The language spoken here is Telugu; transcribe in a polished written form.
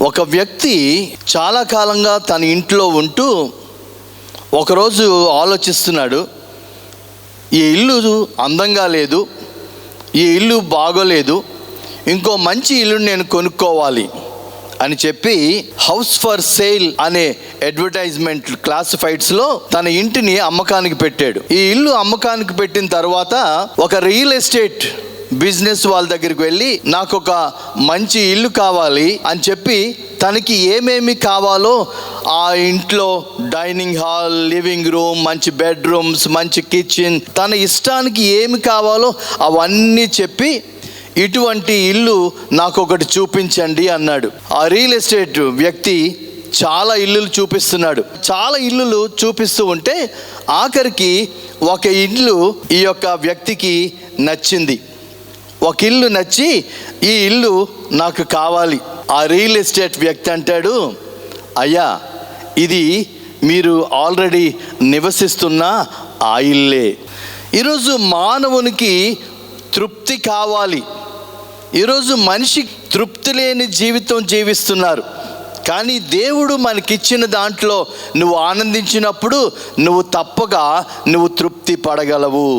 ఒక వ్యక్తి చాలా కాలంగా తన ఇంట్లో ఉంటూ ఒకరోజు ఆలోచిస్తున్నాడు, ఈ ఇల్లు అందంగా లేదు, ఈ ఇల్లు బాగోలేదు, ఇంకో మంచి ఇల్లు నేను కొనుక్కోవాలి అని చెప్పి హౌస్ ఫర్ సేల్ అనే అడ్వర్టైజ్మెంట్ క్లాసిఫైడ్స్లో తన ఇంటిని అమ్మకానికి పెట్టాడు. ఈ ఇల్లు అమ్మకానికి పెట్టిన తర్వాత ఒక రియల్ ఎస్టేట్ బిజినెస్ వాళ్ళ దగ్గరికి వెళ్ళి నాకు ఒక మంచి ఇల్లు కావాలి అని చెప్పి తనకి ఏమేమి కావాలో ఆ ఇంట్లో డైనింగ్ హాల్, లివింగ్ రూమ్, మంచి బెడ్రూమ్స్, మంచి కిచెన్, తన ఇష్టానికి ఏమి కావాలో అవన్నీ చెప్పి ఇటువంటి ఇల్లు నాకు ఒకటి చూపించండి అన్నాడు. ఆ రియల్ ఎస్టేట్ వ్యక్తి చాలా ఇల్లులు చూపిస్తున్నాడు. చాలా ఇల్లులు చూపిస్తూ ఉంటే ఆఖరికి ఒక ఇల్లు ఈ యొక్క వ్యక్తికి నచ్చింది. ఒక ఇల్లు నచ్చి ఈ ఇల్లు నాకు కావాలి. ఆ రియల్ ఎస్టేట్ వ్యక్తి అంటాడు, అయ్యా ఇది మీరు ఆల్రెడీ నివసిస్తున్న ఆ ఇల్లే. ఈరోజు మానవునికి తృప్తి కావాలి. ఈరోజు మనిషి తృప్తి లేని జీవితం జీవిస్తున్నారు. కానీ దేవుడు మనకిచ్చిన దాంట్లో నువ్వు ఆనందించినప్పుడు నువ్వు తప్పగా తృప్తి పడగలవు.